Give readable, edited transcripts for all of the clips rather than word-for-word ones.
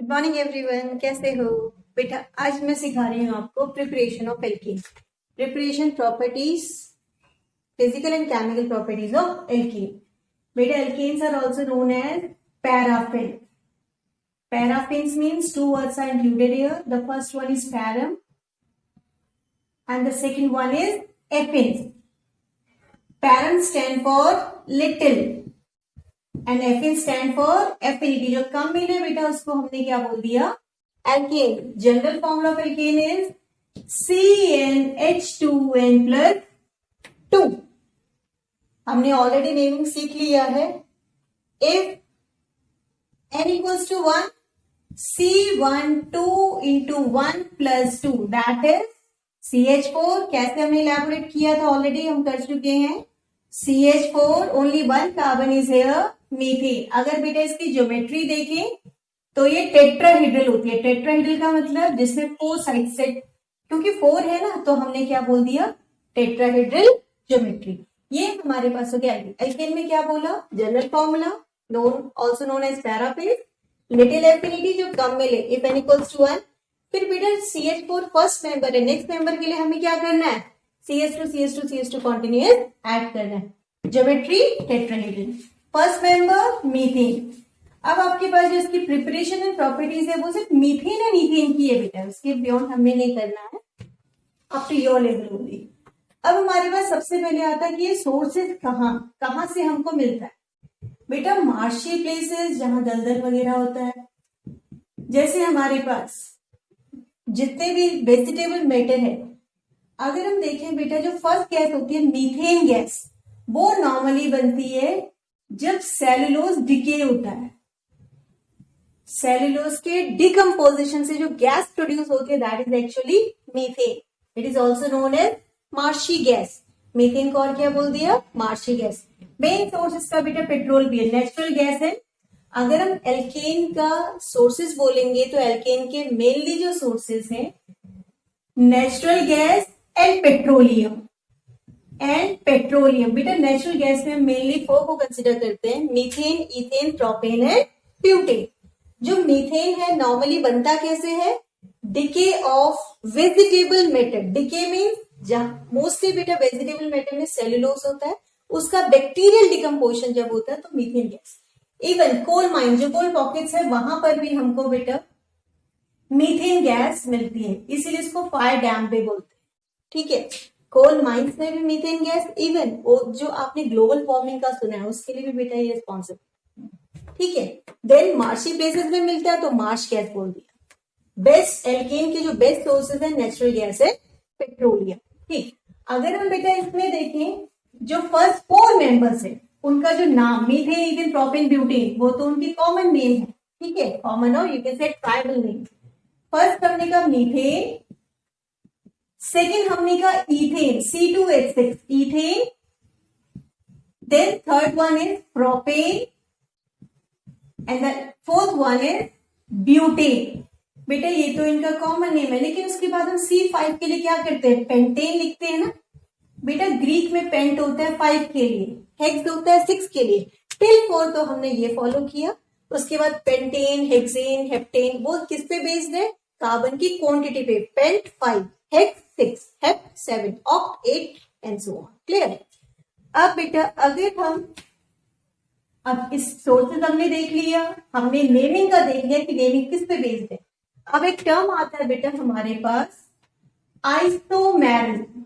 Good morning everyone, कैसे हो बेटा। आज मैं सिखा रही हूँ आपको preparation of alkane, preparation properties, physical and chemical properties of alkane. बेटा alkanes are also known as paraffin. Paraffins means two words are included here. The first one is param and the second one is affins. Param stand for little and affin stand for affinity. जो कम मिले बेटा उसको हमने क्या बोल दिया, alkane. General formula of alkane is CnH2n plus 2. हमने ऑलरेडी नेमिंग सीख लिया है. If n equals to 1, C12 into 1 plus 2 that is CH4. कैसे हमने इलैबोरेट किया था ऑलरेडी हम कर चुके हैं. CH4 only one carbon is here, methane. अगर बेटा इसकी ज्योमेट्री देखें तो ये टेट्राहेड्रल होती है. टेट्राहेड्रल का मतलब जिसमें 4 साइड से, क्योंकि 4 है ना तो हमने क्या बोल दिया, टेट्राहेड्रल ज्योमेट्री. ये हमारे पास हो गया. एल्केन में क्या बोला, general formula also known as paraffin, little affinity जो कम मिले, इफ n इक्वल्स टू 1. फिर बेटा CH4 फर्स्ट मेंबर है, नेक्स्ट मेंबर के लिए हमें क्या करना है, CH2 कंटिन्यूअस ऐड करना है. Geometry tetrahedral. First member methane. अब आपके पास जो इसकी प्रिपरेशन एंड प्रॉपर्टीज है वो सिर्फ मीथेन एंड ईथेन की है बेटा, उसके बियॉन्ड हमें नहीं करना है, अप टू योर लेवल होगी. अब हमारे पास सबसे पहले आता है कि ये सोर्सेज कहाँ से हमको मिलता है. बेटा मार्शी प्लेसेस जहां दलदल वगैरह होता है, जैसे हमारे पास जितने भी वेजिटेबल मैटर है, अगर हम देखें बेटा जो फर्स्ट गैस होती है मीथेन गैस, वो नॉर्मली बनती है जब सेलुलोज डिके होता है. सेलुलोज के डिकम्पोजिशन से जो गैस प्रोड्यूस होती है that is actually methane. It is also known as marshy gas. Methane को और क्या बोल दिया, मार्शी गैस. मेन सोर्स इसका बेटा पेट्रोल भी है, नेचुरल गैस है. अगर हम एल्केन का सोर्सेस बोलेंगे तो एल्केन के मेनली जो सोर्सेस हैं नेचुरल गैस एंड पेट्रोलियम. बेटा नेचुरल गैस में मेनली 4 को कंसिडर करते हैं, methane, ethane, propane and butane. जो मीथेन है नॉर्मली बनता कैसे है, decay of vegetable matter. Decay means जहां मोस्टली बेटा वेजिटेबल मैटर में सेलुलोज होता है, उसका बैक्टीरियल डिकम्पोजिशन जब होता है तो methane gas. Even coal mine जो कोल पॉकेट्स है वहां पर भी हमको बेटा मीथेन गैस मिलती है, इसीलिए इसको फायर डैम पे बोलते हैं. ठीक है, कोल माइंस में भी मीथेन गैस, इवन वो जो आपने ग्लोबल वार्मिंग का सुना है उसके लिए भी बेटा ये रिस्पॉन्सिबल. ठीक है, देन मार्शी प्लेसेस में मिलता है तो मार्श गैस बोल दिया. बेस्ट एल्केन के जो बेस्ट सोर्सेज है नेचुरल गैस है, पेट्रोलियम. ठीक, अगर हम बेटा इसमें देखें जो फर्स्ट 4 मेंबर्स है उनका जो नाम मीथेन, ईथेन, प्रोपेन, ब्यूटेन, वो तो उनकी कॉमन नेम है. ठीक है, कॉमन और you can say trivial name. First हमने कहा मीथेन, सेकेंड हमने कहा ethane C2H6 ethane, then third one is propane and the fourth one is butane. बेटा ये तो इनका कॉमन नेम है, लेकिन उसके बाद हम C5 के लिए क्या करते हैं, पेंटेन लिखते हैं ना. बेटा ग्रीक में पेंट होता है 5 के लिए, हेक्स होता है 6 के लिए, टिल 4 तो हमने ये फॉलो किया. उसके बाद पेंटेन, हेक्सेन, हेप्टेन, वो किस पे बेस्ड है, कार्बन की क्वांटिटी पे. Pent 5, hex 6, hept 7, oct 8 and so on. Clear है. अब बेटा अगर हम अब इस सोर्सेज हमने देख लिया, हमने नेमिंग का देख लिया कि नेमिंग किस पे बेस्ड है. अब एक टर्म आता है बेटा हमारे पास आइसोमेरिज्म.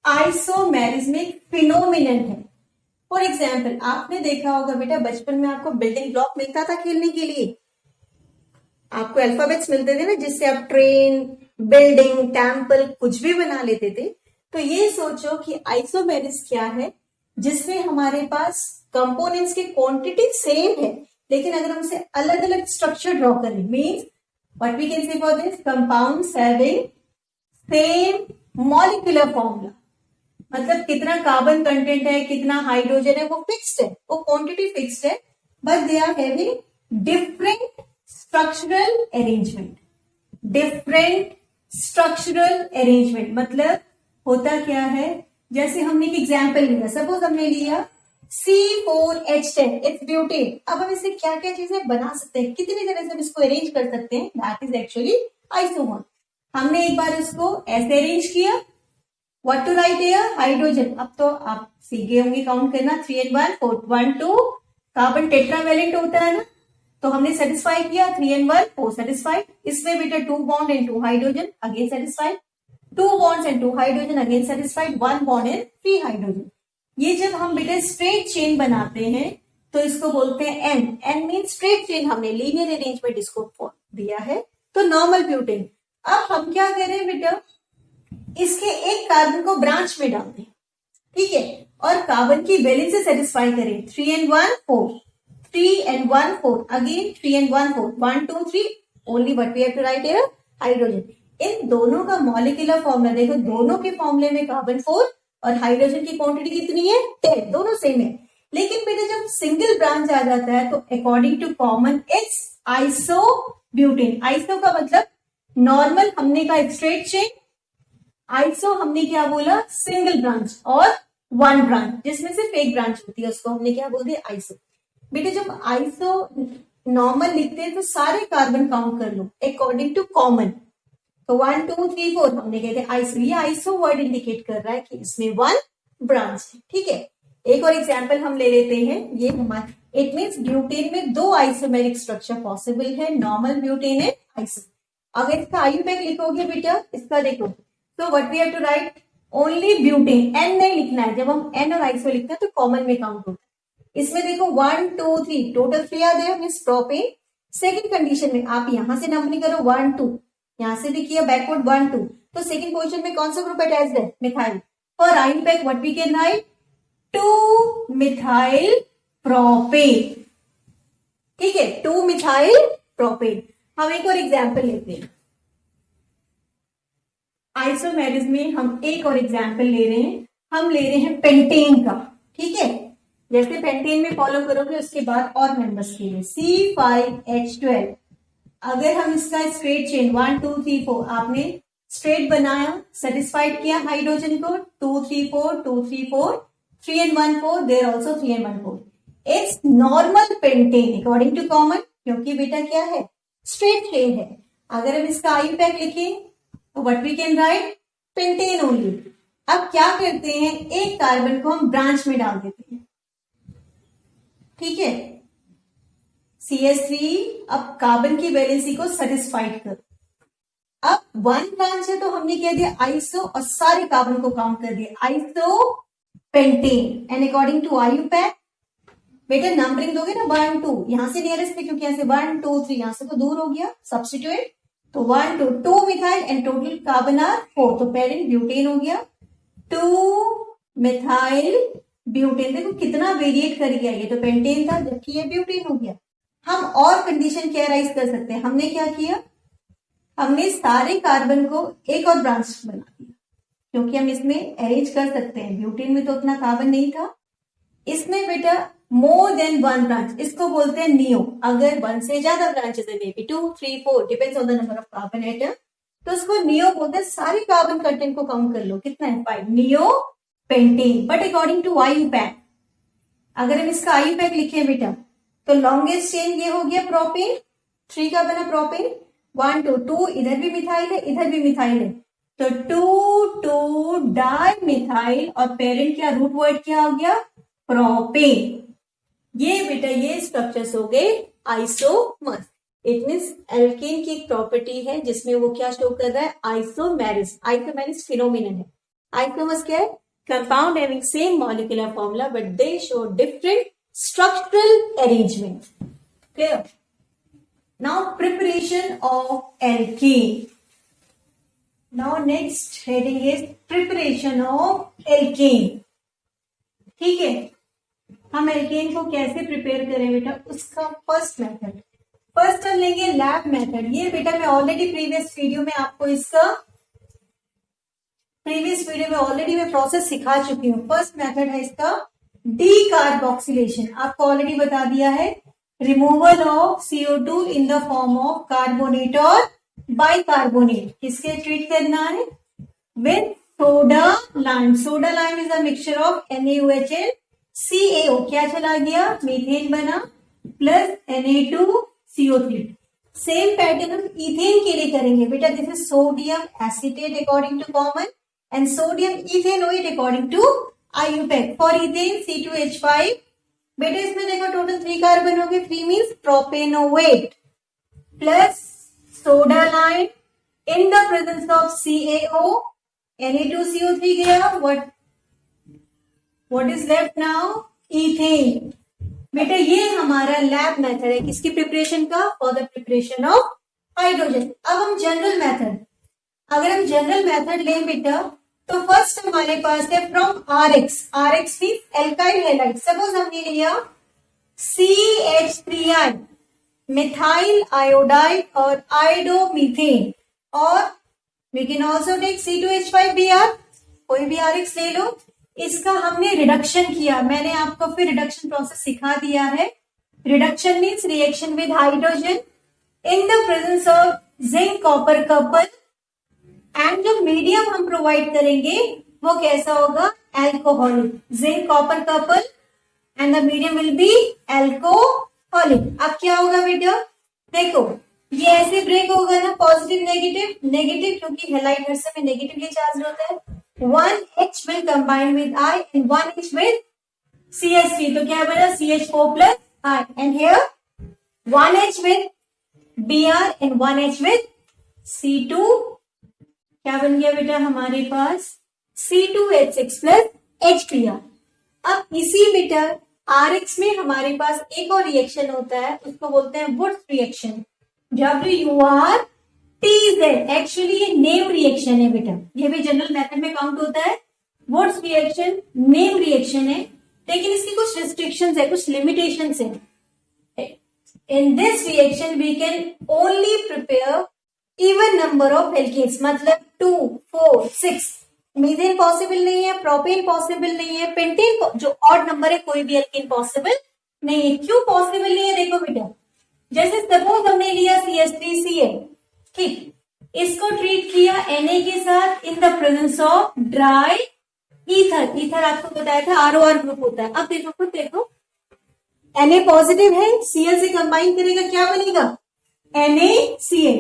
आइसोमेरिज्म एक फिनोमिनन है. फॉर एग्जाम्पल आपने देखा होगा बेटा बचपन में आपको बिल्डिंग ब्लॉक मिलता था खेलने के लिए, आपको अल्फाबेट्स मिलते थे ना जिससे आप ट्रेन, बिल्डिंग, टेम्पल कुछ भी बना लेते थे. तो ये सोचो कि आइसोमेरिज्म क्या है, जिसमें हमारे पास कंपोनेंट्स की क्वांटिटी सेम है लेकिन अगर हम उसे अलग अलग स्ट्रक्चर ड्रॉ करें, means what we can say for this, compounds having same molecular formula. मतलब कितना कार्बन कंटेंट है, कितना हाइड्रोजन है, वो फिक्स्ड है, वो क्वांटिटी फिक्स्ड है, but they are having different structural arrangement. Different structural arrangement मतलब होता क्या है, जैसे हमने एक एग्जाम्पल लिया, सपोज हमने लिया C4H10 इट्स ब्यूटेन। अब हम इससे क्या क्या चीजें बना सकते हैं, कितनी तरह से हम इसको अरेंज कर सकते हैं, दैट इज एक्चुअली आइसोमर। हमने एक बार इसको ऐसे अरेंज किया, what to write here, hydrogen. अब तो आप सीख गए होंगे काउंट करना, 3 and 1 4 1 2, कार्बन टेट्रावेलेंट होता है ना, तो हमने सेटिस्फाई किया, 3 and 1 4 सेटिस्फाइड। इसमें बेटा 2 bond and 2 hydrogen, again satisfied. 2 bonds and 2 hydrogen, again satisfied. 1 bond and 3 hydrogen. ये जब हम बेटा स्ट्रेट चेन बनाते हैं तो इसको बोलते हैं n. N mean straight chain, हमने लीनियर अरेंजमेंट इसको दिया है, तो नॉर्मल ब्यूटेन। अब हम क्या करें बेटा, इसके एक कार्बन को ब्रांच में डाल दें, ठीक है, और कार्बन की वैलेंस से सेटिस्फाई करें। 3 and 1 4, 3 and 1 4, again 3 and 1 4, 1 2 3, only but we have to write here hydrogen. इन दोनों का मॉलिक्यूलर फॉर्मूला देखो, दोनों के फॉर्मूले में कार्बन 4 और हाइड्रोजन की क्वांटिटी कितनी है, 10, दोनों सेम है। लेकिन बेटा जब सिंगल ब्रांच आ जाता है तो according to common it's isobutane. Iso का मतलब नॉर्मल, हमने कहा स्ट्रेट चेन, आइसो हमने क्या बोला, सिंगल ब्रांच और वन ब्रांच, जिसमें सिर्फ एक ब्रांच होती है, उसको हमने क्या बोल दिया, आइसो। बेटे जब आइसो नॉर्मल लिखते हैं तो सारे कार्बन काउंट कर लो अकॉर्डिंग टू कॉमन, तो 1 2 3 4 हमने कहते हैं आइसो। ये आइसो वर्ड इंडिकेट कर रहा है कि इसमें वन ब्रांच है, ठीक है। एक और एग्जाम्पल हम ले लेते हैं, ये हमारे इट मीन्स ब्यूटेन में 2 आइसोमेरिक स्ट्रक्चर पॉसिबल है, नॉर्मल ब्यूटेन है, आइसो। अगर इसका आयुपैक लिखोगे बेटा, इसका देखो, तो what we have to write, only butane, n नहीं लिखना है। जब हम एन और आइसो लिखते हैं तो कॉमन में काउंट होता है। इसमें देखो 1 2 3 टोटल 3 आ गए, मीन्स प्रोपेन। सेकंड कंडीशन में आप यहां से नंबरिंग करो 1 2, यहां से भी किया बैकवर्ड 1 2, तो सेकंड पोजीशन में कौन सा ग्रुप अटैच्ड है, methyl. For IUPAC what we can write, 2 methyl propane, ठीक है, 2 मिथाइल प्रोपेन। हम एक और एग्जाम्पल लेते हैं, आइसोमेरिज में हम एक और एग्जाम्पल ले रहे हैं, हम ले रहे हैं पेंटेन का, ठीक है। जैसे पेंटेन में फॉलो करोगे उसके बाद और मेंबर्स के लिए, C5H12। अगर हम इसका स्ट्रेट चेन 1 2 3 4 आपने स्ट्रेट बनाया, सेटिस्फाइड किया हाइड्रोजन को, 2 3 4 2 3 4, 3 and 1 4, there also 3 and 1 4। It's normal pentane according to common, क्योंकि बेटा क्या है, स्ट्रेट चेन है। अगर हम इसका आयुपैक लिखें तो what we can write, pentane only. अब क्या करते हैं, एक कार्बन को हम ब्रांच में डाल देते हैं, ठीक है, CH3। अब कार्बन की वैलेंसी को सेटिस्फाइड करो। अब 1 ब्रांच है तो हमने कह दिया आइसो और सारे कार्बन को काउंट कर दिया, iso pentane. And according to IUPAC बेटा नंबरिंग दोगे ना 1 2, यहां से नियरेस्ट है क्योंकि यहां से 1 2 3, यहां से तो दूर हो गया, सब्स्टिट्यूट, तो 1 2 2 methyl and total carbon are 4, तो पेरेंट ब्यूटेन हो गया, 2 मिथाइल ब्यूटेन। देखो कितना वेरिएट कर गया, ये तो पेंटेन था जबकि ये ब्यूटेन हो गया। हम और कंडीशन क्या राइज कर सकते हैं, हमने क्या किया, हमने सारे कार्बन को एक और ब्रांच बना दिया, क्योंकि हम इसमें अरेंज कर सकते हैं, ब्यूटेन में तो उतना कार्बन नहीं था। इसमें बेटा मोर देन 1 ब्रांच, इसको बोलते हैं नियो। अगर 1 से ज्यादा ब्रांचेस है, may be 2 3 4, depends on the number of carbon atom, तो उसको नियो बोलते हैं। सारे कार्बन कंटेंट को काउंट कर लो, कितना है 5, neo pentane. But according to IUPAC, अगर हम इसका आयुपैक लिखें बेटा, तो लॉन्गेस्ट चेन ये हो गया प्रोपेन, 3 का बना प्रोपेन, 1 2 2, इधर भी मिथाइल है इधर भी मिथाइल है, तो 2 2 डाई मिथाइल, और पेरेंट क्या, रूट वर्ड क्या हो गया, प्रोपेन। ये बेटा ये स्ट्रक्चर्स हो गए आइसोमर्स। इट मीन्स एल्केन की एक प्रॉपर्टी है जिसमें वो क्या शो कर रहा है, आइसोमेरिस। आइसोमेरिस फिनोमिनन है। आइसोमर्स क्या है, compound having same molecular formula but they show different structural arrangement. Clear. Now preparation of alkene. Now next heading is preparation of alkene, ठीक है। हम एल्केन को कैसे प्रिपेयर करें बेटा, उसका फर्स्ट मेथड, फर्स्ट हम लेंगे लैब मेथड। ये बेटा मैं ऑलरेडी प्रीवियस वीडियो में आपको इसका ऑलरेडी मैं प्रोसेस सिखा चुकी हूँ। फर्स्ट मेथड है इसका डीकार्बोक्सिलेशन, आपको ऑलरेडी बता दिया है, removal of CO2 in the form of carbonate और बाइकार्बोनेट। किसके ट्रीट करना है, with soda lime. Soda lime is a mixture of NaOH CaO क्या चला गया, मीथेन बना प्लस Na2CO3। सेम पैटर्न हम इथेन के लिए करेंगे बेटा। This is sodium acetate according to common and sodium ethanoate according to IUPAC। For ethane C2H5 बेटा, इसमें देखो टोटल 3 कार्बन हो गए। 3 means propanoate plus soda line in the presence of CaO, Na2CO3 गया। What is left now, ethane. बेटा ये हमारा lab method है किसकी प्रिपरेशन का, for the preparation of hydrogen. अब हम जनरल मेथड, अगर हम जनरल मेथड लें बेटा, तो फर्स्ट हमारे पास है from RX। RX means alkyl halide. Suppose हमने लिया CH3I मिथाइल आयोडाइड और आयोडोमीथेन, और we can also take C2H5Br, कोई भी RX ले लो। इसका हमने रिडक्शन किया, मैंने आपको फिर रिडक्शन प्रोसेस सिखा दिया है। Reduction means reaction with hydrogen in the presence of zinc copper couple, and जो मीडियम हम प्रोवाइड करेंगे वो कैसा होगा, alcoholic. Zinc copper couple and the medium will be alcoholic. अब क्या होगा बेटा, देखो ये ऐसे ब्रेक होगा ना, पॉजिटिव नेगेटिव नेगेटिव, क्योंकि हैलाइड हर समय नेगेटिवली चार्ज होता है। 1H will combine with I and 1H with CH3, तो क्या बना, CH4 plus I, and here 1H with Br and 1H with C2, क्या बन गया बेटा हमारे पास, C2H6 plus HBr। अब इसी बेटा RX में हमारे पास एक और रिएक्शन होता है, उसको बोलते हैं वुड्स रिएक्शन, WURTZ। एक्चुअली ये नेम रिएक्शन है बेटा, ये भी जनरल मेथड में काउंट होता है। वुड्स रिएक्शन नेम रिएक्शन है, लेकिन इसकी कुछ रिस्ट्रिक्शंस है, कुछ लिमिटेशंस है। In this reaction we can only prepare even number of alkanes, मतलब 2, 4, 6। मीथेन पॉसिबल नहीं है, प्रोपेन पॉसिबल नहीं है, पेंटेन जो ऑड नंबर है कोई भी एल्केन पॉसिबल नहीं है। क्यों पॉसिबल नहीं है, देखो बेटा, जैसे सपोज हमने लिया CH3Cl, ठीक, इसको ट्रीट किया Na के साथ इन the presence of dry ether. Ether आपको बताया था ROR ग्रुप होता है। अब देखो खुद देखो, Na पॉजिटिव है, Cl से कंबाइन करेगा क्या बनेगा, NaCl।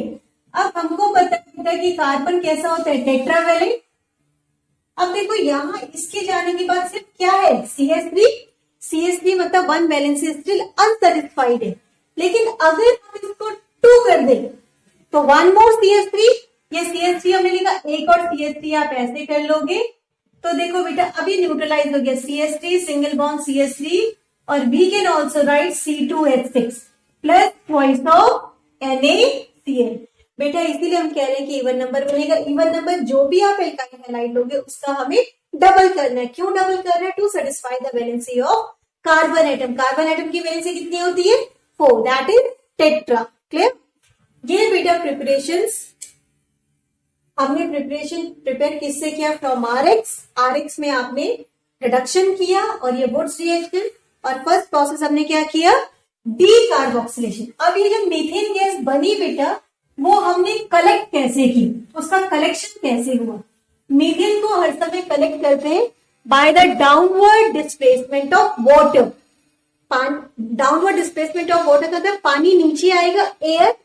अब हमको पता है कि कार्बन कैसा होता है, टेट्रावैलेंट। अब देखो यहाँ इसके जाने के बाद सिर्फ क्या है, CH3 मतलब 1 वैलेंसी स्टिल अनसेटिस्फाइड है। लेकिन अगर हम इसको 2 कर दें तो 1 मोर CH3, ये CH3 हमने लिखा, एक और CH3 आप ऐसे कर लोगे तो देखो बेटा अभी न्यूट्रलाइज हो गया, CH3 सिंगल बॉन्ड CH3, और we can also write C2H6 plus twice of NaCl। बेटा इसीलिए हम कह रहे हैं कि इवन नंबर बनेगा। इवन नंबर जो भी आप एल्काइल हैलाइड लोगे उसका हमें डबल करना है। क्यों डबल करना है, to satisfy the valency of carbon atom. Carbon atom की वैलेंसी कितनी होती है, 4, दैट इज टेट्रा। क्लियर। ये बेटा प्रिपरेशंस हमने प्रिपेयर किससे किया, फ्रॉम RX में आपने रिडक्शन किया और ये वुड्स रिएक्शन, और फर्स्ट प्रोसेस हमने क्या किया, डीकार्बोक्सिलेशन। अब ये जो मीथेन गैस बनी बेटा वो हमने कलेक्ट कैसे की, उसका कलेक्शन कैसे हुआ। मीथेन को हर समय कलेक्ट करते हैं by the downward displacement of water. Downward displacement of water मतलब पानी नीचे आएगा, एयर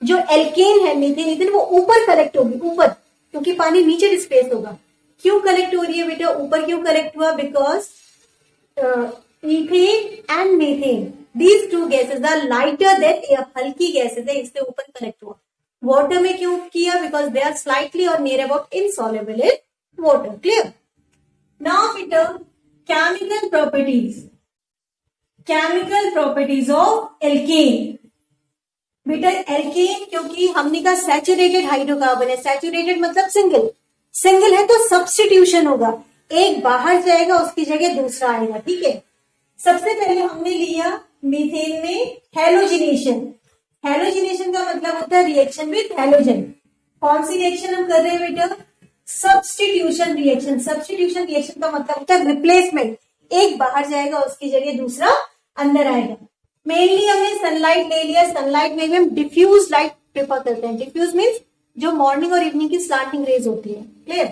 जो एल्केन है मीथेन वो ऊपर कलेक्ट होगी, ऊपर, क्योंकि पानी नीचे डिस्प्लेस होगा। क्यों कलेक्ट हो रही है बेटा, ऊपर क्यों कलेक्ट हुआ, because ethane and methane these two gases are lighter than air, हल्की गैसेज है इसलिए ऊपर कलेक्ट हुआ। वाटर में क्यों किया, बिकॉज दे आर स्लाइटली और near about insoluble in water. Clear. Now बेटा केमिकल प्रॉपर्टीज ऑफ एल्केन। बेटा एल्केन क्योंकि हमने कहा सैचुरेटेड हाइड्रोकार्बन है, सैचुरेटेड मतलब सिंगल है तो सब्स्टिट्यूशन होगा, एक बाहर जाएगा उसकी जगह दूसरा आएगा। ठीक है, सबसे पहले हमने लिया मीथेन में हैलोजिनेशन। हैलोजिनेशन का मतलब होता है रिएक्शन विद हैलोजन। कौन सी रिएक्शन हम कर रहे हैं बेटा, सब्स्टिट्यूशन रिएक्शन। सब्स्टिट्यूशन रिएक्शन का मतलब होता है रिप्लेसमेंट, एक बाहर जाएगा उसकी जगह दूसरा अंदर आएगा। मेनली हमने सनलाइट ले लिया, सनलाइट में भी हम डिफ्यूज लाइट प्रेफर करते हैं। डिफ्यूज मीन्स जो मॉर्निंग और इवनिंग की स्लांटिंग रेज होती है। क्लियर।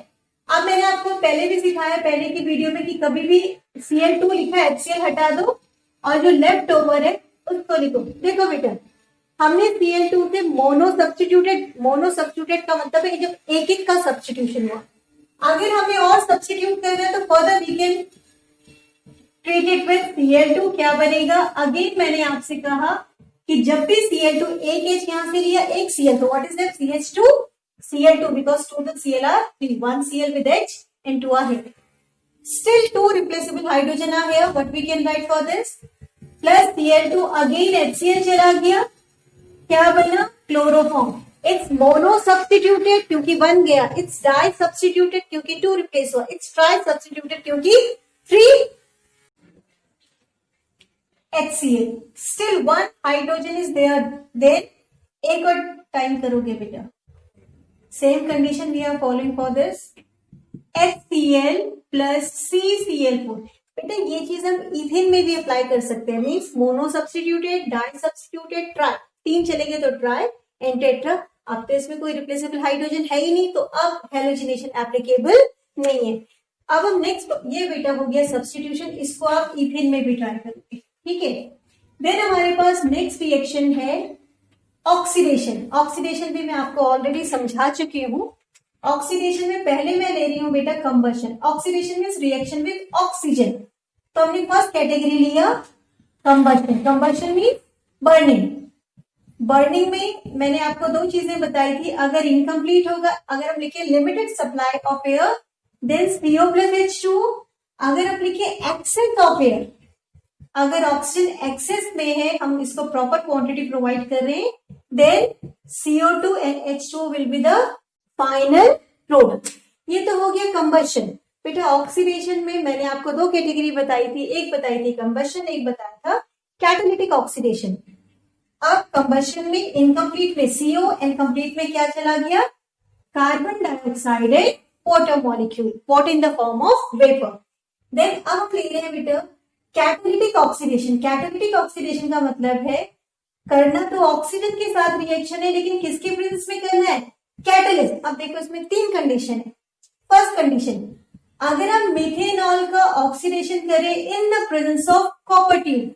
अब मैंने आपको पहले भी सिखाया पहले की वीडियो में कि कभी भी Cl2 लिखा है HCl हटा दो और जो लेफ्ट ओवर है उसको लिखो। देखो बेटा हमने Cl2 से मोनो सब्स्टिट्यूटेड का मतलब है जब एक एक का सब्स्टिट्यूशन हुआ। अगर हमें और सब्स्टिट्यूट करना है तो further we can treat it with Cl2। क्या बनेगा? अगेन मैंने आपसे कहा कि जब भी Cl2 एक H यहां से लिया एक Cl, तो what is that? CH2 Cl2 because 2 the Cl are 3, 1 Cl with H and 2 are here. Still 2 replaceable hydrogen are here. What we can write for this? Plus Cl2 again HCl चला गया, क्या बना? Chloroform. It's mono substituted क्योंकि बन गया, it's di substituted क्योंकि 2 replace हुआ, it's tri substituted क्योंकि 3 HCl. Still 1 hydrogen is there. Then एक और टाइम करोगे बेटा, same condition we are following for this HCl plus CCl4। बेटा ये चीज हम इथेन में भी अप्लाई कर सकते हैं, means mono substituted, di substituted, tri, 3 चलेंगे तो ट्राई एंड टेट्रा। अब तो इसमें कोई रिप्लेसेबल हाइड्रोजन है ही नहीं तो अब हेलोजिनेशन एप्लीकेबल नहीं है। अब हम नेक्स्ट, ये बेटा हो गया सब्स्टिट्यूशन, इसको आप इथेन में भी ट्राई करोगे, ठीक है। देन हमारे पास नेक्स्ट रिएक्शन है ऑक्सीडेशन। ऑक्सीडेशन भी मैं आपको ऑलरेडी समझा चुकी हूँ। ऑक्सीडेशन में पहले मैं ले रही हूँ बेटा combustion. Oxidation means reaction with oxygen. तो हमने फर्स्ट कैटेगरी लिया combustion. Combustion means burning. Burning में मैंने आपको 2 चीजें बताई थी, अगर इनकम्प्लीट होगा, अगर हम लिखे limited supply of air then CO plus H2। अगर आप लिखे एक्सेस ऑफ एयर, अगर ऑक्सीजन एक्सेस में है, हम इसको प्रॉपर क्वांटिटी प्रोवाइड कर रहे हैं, then CO2 and H2 will be the final product. ये तो हो गया कंबशन। बेटा ऑक्सीडेशन में मैंने आपको 2 कैटेगरी बताई थी, एक बताई थी कंबशन, एक बताया था कैटालिटिक ऑक्सीडेशन। अब कंबशन में इनकम्प्लीट में CO एंड कंप्लीट में क्या चला गया? Carbon dioxide and water molecule, water in the form of vapour. Then अब हम ले रहे हैं बेटा कैटालिटिक ऑक्सीडेशन। कैटालिटिक ऑक्सीडेशन का मतलब है करना तो ऑक्सीजन के साथ रिएक्शन है, लेकिन किसके प्रेजेंस में करना है? कैटलिस्ट। अब देखो इसमें 3 कंडीशन है। फर्स्ट कंडीशन, अगर हम मिथेनॉल का ऑक्सीडेशन करें इन the presence of copper tube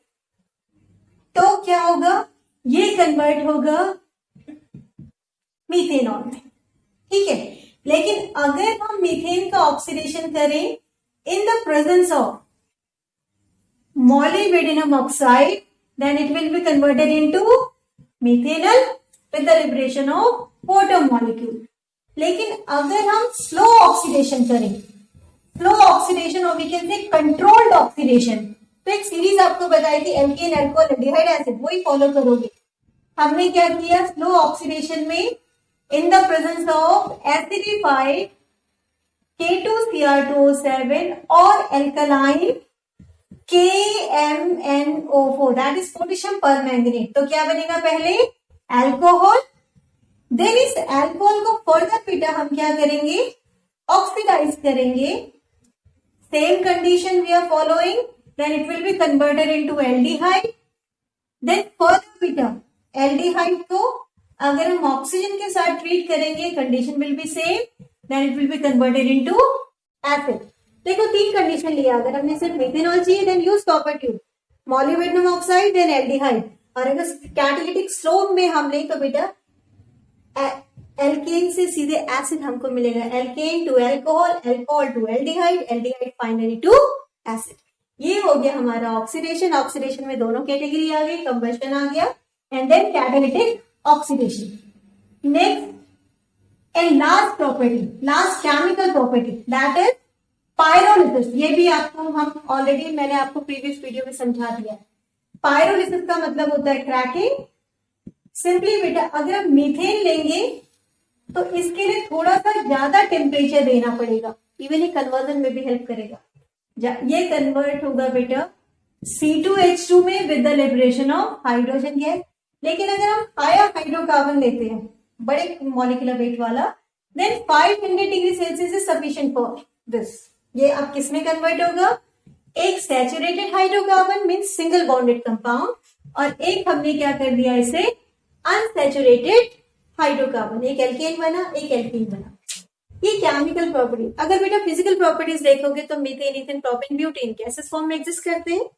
तो क्या होगा? ये कन्वर्ट होगा मीथेनॉल में, ठीक है। लेकिन अगर हम मीथेन का ऑक्सीडेशन करें इन the presence of molybdenum oxide, then it will be converted into methanol with the liberation of water molecule. लेकिन अगर हम स्लो ऑक्सीडेशन करें, स्लो ऑक्सीडेशन और we can say controlled oxidation, तो एक सीरीज आपको बताई थी एल्केन, अल्कोहल, एल्डिहाइड, एसिड, वही फॉलो करोगे। हमने क्या किया? स्लो ऑक्सीडेशन में in the presence of acidified K2Cr2O7 और alkaline KMNO4 that is potassium permanganate, तो क्या बनेगा? पहले अल्कोहल, देन इस अल्कोहल को फर्दर बेटा हम क्या करेंगे? ऑक्सीडाइज करेंगे। Same condition we are following, then it will be converted into aldehyde. Then further बेटा एल्डिहाइड को अगर हम ऑक्सीजन के साथ ट्रीट करेंगे, condition will be same, then it will be converted into acid. देखो 3 कंडीशन लिया, अगर हमने सिर्फ मिथेनॉल चाहिए then use copper tube, molybdenum oxide then aldehyde, और अगर कैटालिटिक स्लो में हम लें तो बेटा एल्केन से सीधे एसिड हमको मिलेगा, alkane to alcohol, alcohol to aldehyde, aldehyde finally to acid. ये हो गया हमारा ऑक्सीडेशन। ऑक्सीडेशन में दोनों कैटेगरी आ गई, कंबशन आ गया and then catalytic oxidation. Next and last property, last chemical property that is pyrolysis. ये भी आपको हम ऑलरेडी मैंने आपको प्रीवियस वीडियो में समझा दिया है। पायरोलिसिस का मतलब होता है क्रैकिंग। सिंपली बेटा अगर आप मीथेन लेंगे तो इसके लिए थोड़ा सा ज्यादा टेम्परेचर देना पड़ेगा, इवन ये कन्वर्जन में भी हेल्प करेगा। ये कन्वर्ट होगा बेटा C2H2 में with the liberation of hydrogen gas. लेकिन अगर हम हायर हाइड्रोकार्बन लेते हैं बड़े मॉलिक्यूलर वेट वाला, then 500 degree Celsius is sufficient for this. ये अब किस में कन्वर्ट होगा? एक saturated hydrocarbon means single bonded compound, और एक हमने क्या कर दिया इसे अनसैचुरेटेड हाइड्रोकार्बन, एक एल्केन बना एक एल्कीन बना। ये केमिकल प्रॉपर्टी। अगर बेटा फिजिकल प्रॉपर्टीज देखोगे तो methane, ethane, propane, butane gases form में एग्जिस्ट करते हैं।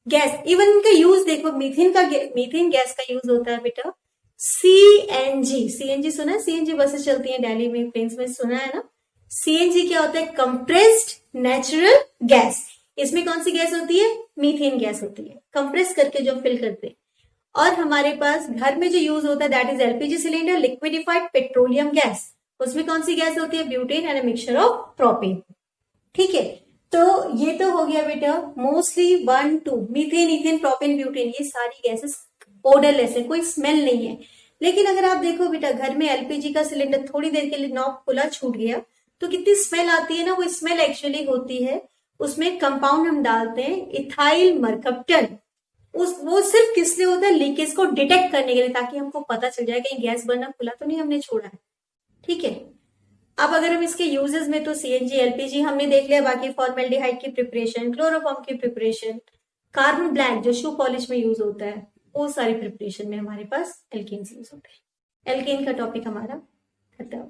गैस, इवन इनका यूज देखो, मीथेन गैस का यूज होता है बेटा सीएनजी। सीएनजी सुना है? सीएनजी बसेस चलती हैं दिल्ली में, प्लेन्स में, सुना है ना? सीएनजी क्या होता है? Compressed natural gas. इसमें कौन सी गैस होती है? मीथेन गैस होती है, कंप्रेस करके जो फिल करते हैं। और हमारे पास घर में जो यूज होता है that is LPG cylinder, liquefied petroleum gas. उसमें कौन सी गैस होती है? Butane and mixture of propane. ठीक है, तो ये तो हो गया बेटा mostly 1 2 methane, ethane, propane, butane, ये सारी गैसेस ओडरलेस है, कोई स्मेल नहीं है। लेकिन अगर आप देखो बेटा घर में एलपीजी का सिलेंडर थोड़ी देर के लिए नॉब खुला छूट गया तो कितनी स्मेल आती है ना। वो स्मेल एक्चुअली होती है, उसमें कंपाउंड हम डालते हैं इथाइल मरकप्टन। वो सिर्फ किस लिए होता है? लीकेज को डिटेक्ट करने के लिए, ताकि हमको पता चल जाए कहीं गैस बर्नर खुला तो नहीं हमने छोड़ा है। ठीक है, अब अगर हम इसके यूजेस में तो सीएनजी, एलपीजी हमने देख लिया, बाकी फॉर्मेल्डिहाइड की प्रिपरेशन, क्लोरोफॉर्म की प्रिपरेशन, कार्बन ब्लैक जो शू पॉलिश में यूज होता है, वो सारी प्रिपरेशन में हमारे पास एल्केन्स यूज होते हैं। एल्केन का टॉपिक हमारा खत्म।